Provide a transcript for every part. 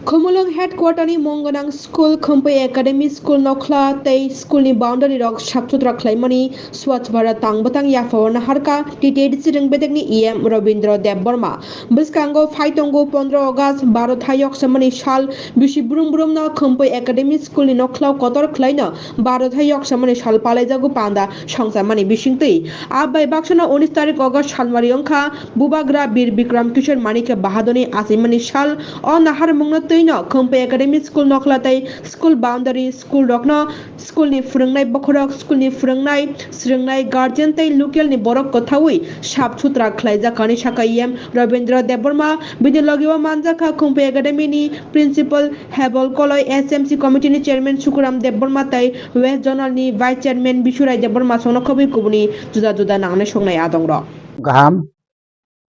Khumulung headquarter Monganang School Khumpai Academy School Nokla Tei School ni boundary rock Shapsutra Claimani Swat Bharat Tang Batang Yafawana Harka Tited Sirang Bedegni EM Rabindra Deb Burma Biskango Faitongo 15 August Bharat Hayok Samani Shal Bishi Brum Brum na Khumpai Academy School ni Nokla Kotor Klaina Bharat Hayok Samani Shal Palejago Panda Shangsamani Bishingti Abai Bakshana 19 tarik August Shalmarionka Bubagra Bir Bikram Kishore Manika Bahadoni Asimani Shal on Nahar Mungna Khumpai Academy School Noklatai School Boundary School Rokna School ni Furungnai Bokhorok School ni Furungnai Sringnai Guardian Tai Local ni Borok Kothawi Shapsutra Khlaija Kani Shaka EM Rabindra Deborma Bidilogiwa Manjaka Khumpai Academy ni Principal Hebol Koloi SMC Committee ni Chairman Shukuram Deborma Tai West Journal ni Vice Chairman Bishurai Deborma Sono Khobi Kubuni Juda Juda Nangne Songnai Adongro Gaham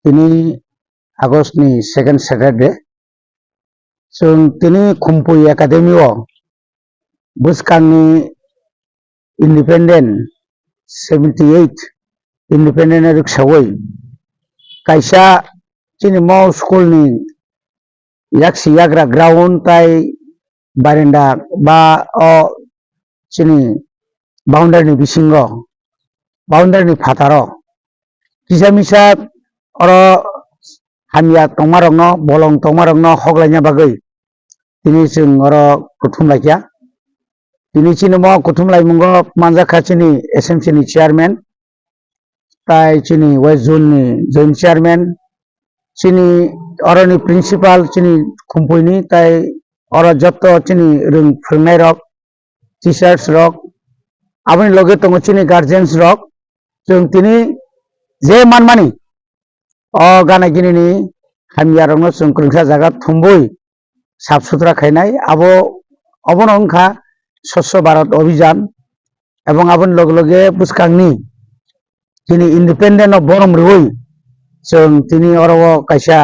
ini August ni second Saturday so tini Khumpai Academy o buskangni independent 78 independent riksawai kaisa tini mau school ni yaksi yagra ground tai barenda ba o tini boundary ni bisingo boundary ni phataro kisa misa oro hamya tongmarokno bolong tongmarokno hoglainya bagai tini sing oro kuthumlaikya tini chini mo kuthumlai mungo manjaka chini SMC ni chairman tai chini West Zone ni joint chairman chini oro ni principal chini Khumpai ni tai oro jotto chini rung phungnai rok teachers rok aboni loge tongo chini guardians rok jong tini je manmani o gana gini ni hamya rokno jong krungsa jaga thumbui সাফসুতরা খাইনাই আবো অবন অংখা স্বচ্ছ ভারত অভিযান এবং আবন লগে লগে বুসকাংনি তিনি independent of বরম রুই जों তিনি অরব কাইসা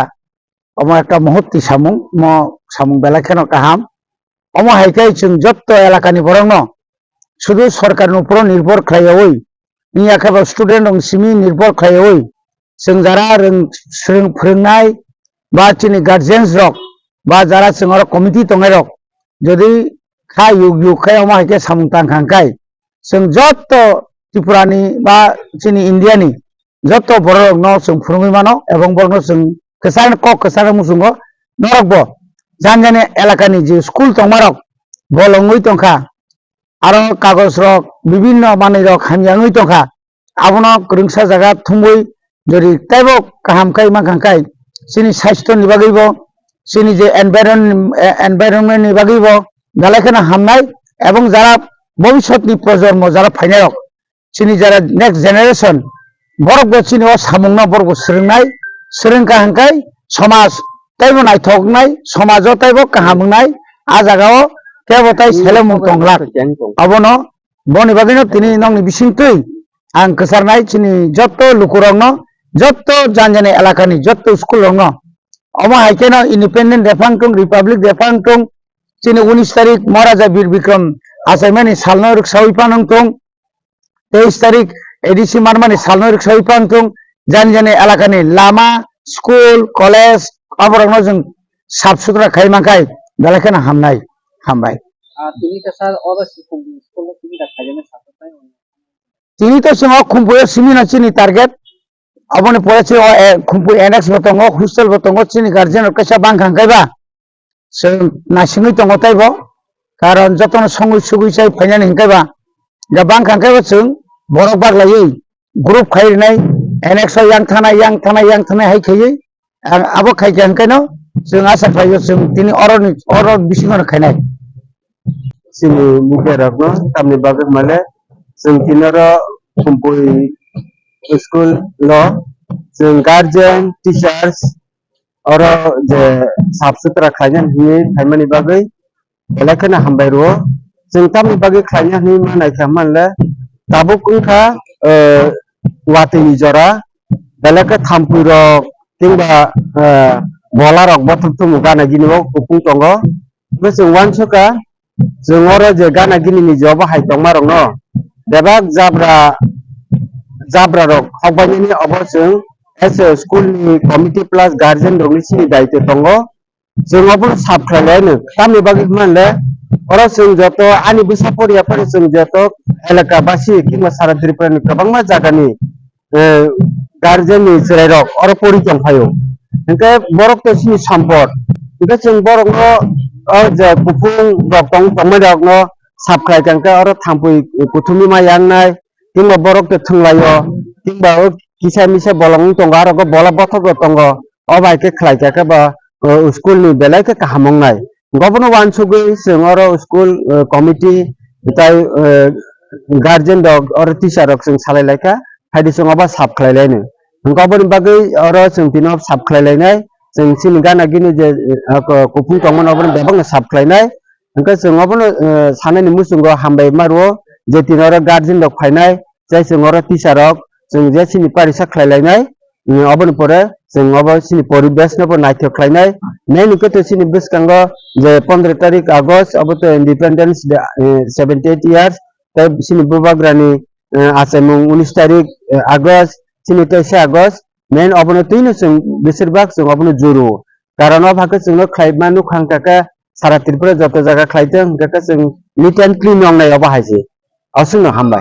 অম একটা মহত্তি সামুং ম সামুং বেলাখানো কাহাম অম হাইকাই जों যত এলাকানি বরং শুধু সরকারের উপর নির্ভর খাইয়াই নি একেবারে স্টুডেন্ট এবং সিমি নির্ভর খাইয়াই जों যারা फोरोंनाय বা চিনি গার্জিয়ানস রক বা যারা সিংহর কমিটি টঙেরক যদি খা ইউগ ইউগ খাই আমা হাইকে সামুংতাং খাংকাই जों যত ত্রিপুরানি বা চিনি ইন্ডিয়ানি যত বড় ন जों ফুরুঙ্গি মানো এবং বড় जों কেসান কক কেসান মুসুঙ্গ নরকব জানজানে এলাকানি যে স্কুল টংমারক বলঙ্গই টংখা আর কাগজ রক বিভিন্ন মানি রক হামজাঙ্গই টংখা আবনো রংসা জায়গা থুমবই যদি তাইব কাহামকাই মা খাংকাই চিনি স্বাস্থ্য নিবাগৈব চিনি যে এনভায়রনমেন্ট নিবাগৈব বেলাখানা হামনাই এবং যারা ভবিষ্যৎনি প্রজন্ম যারা ফাইনারক চিনি যারা নেক্সট জেনারেশন বরক চিনি ও সামুংনা বরক স্রোংনাই স্রোংকা হাংকাই সমাজ তাইব নাইথকনাই সমাজ তাইব কাহামুংনাই আ জায়গাও কেবতাই সেলেমুং টংলাক অবনো বনি বাগিনো তিনি নংনি বিসিংতৈ আং কেসারনাই চিনি যত লুকুরংনো যত জানজানে এলাকানি যত স্কুল রংনো অমা হাইকেন ইন্ডিপেন্ডেন্ট রেফাংটং রিপাবলিক রেফাংটং চিনি 19 তারিখ মহারাজা বীর বিক্রম আসাইমানি সালনো রিকসাউইপানংটং 23 তারিখ এডিসি মারমানি সালনো রিকসাউইপানটং জানজানে এলাকানি লামা স্কুল কলেজ অবরংনো जों সাফসুতরা খাইমাখাই বেলাখানা হামনাই হামবাই তিনি তো স্যার অদা স্কুল তিনি রাখাইনা সাফাই তিনি তো সঙ্গ খুম্পুয়ের সিমিনা চিনি target abone poreche Khumpai annex botongo hostel botongo chini guardian kaisa bang khangkaiba जों नासिङै दङ ताइबो कारण जतन सङै सुगै चाइ फाइनानि हिंकाइबा दा बां खांकाइबा जों बरक बागलायै ग्रुप खाइनाय annex yang थानाय हाइखायै आबो खाइखै हांकाइनो जों आसा खायो जों दिनै अरन बिसिङाव खाइनाय sini muke rakno tamni bagat male जों tinaro Khumpai school lo जों guardian teachers oro je saf sutra khajan hi thaimani bagai belakana hambai ro जों tamni bagai khanya hi manai khamanle tabuk kha watini jora belaka thampu ro tingba bola rok bothum tum gana gini o kupung tongo जों wansoka जों oro je gana gini ni job hai tongma rok no debak jabra rok hokbani ni obo जों as a school ni committee plus guardian rok ni sini daito tongo जों अबन साफ खालायनो तामनि बागै मानले अरा जों जत आनि बैसापरियाफोर जों जत एलाकाबासि किंबा सारा त्रिपुरानि गोबांमा जागानि गार्जेननि जिरायरक अरा परिजनफायो इनके बरक तो सिनि सम्पद इनके जों बरकनो जे कुफुं रक्तं तंमरकनो साफ खालायखांके अरा थांपुय कुथुमि मायांनाय किंबा बरक तो थंलायो किंबा किसा मिसा बलं तंग आरो बला बथक तंग अबायके खालायखाके बा स्कूल नि बेलायके काहामंनाय गबनो वानसुगै जों अरा स्कूल कमिटी ताय गार्जेन दग और टीचर रक जों सालायलायका हायदि जों अबा साफ खालायलायनो गबनो बागै अरा जों तिनो साफ खालायलायनाय जों सिनि गाना गिनि जे कुफुं तंमन अबन बेबांनो साफ खालायनाय इनके जों अबनो सानैनि मुसुंगो हामबाय मारो जे तिनो अरा गार्जेन दग फायनाय जाय जों अरा टीचर रक जों जे सिनि पारिसा खालायलायनाय अबन परे जों अबा सिनि परिबेश नबो नायथो खालायनाय मेन इकते सिनि बिसकांगो जे 15 तारिख आगस्ट अब तो इंडिपेंडेंस डे 78 इयर्स तब सिनि बुबाग्रानी आसेमु 19 तारिख आगस्ट सिनि 23 आगस्ट मेन अबनो तीनो जों बिसोरबाग जों अबनो जुरु कारण अबाखो जों खायमानु खांकाका सारा त्रिपुरा जत जागा खायदों काका जों नीट एंड क्लीन नंनाय अबा हायसे असुनो हामबाय।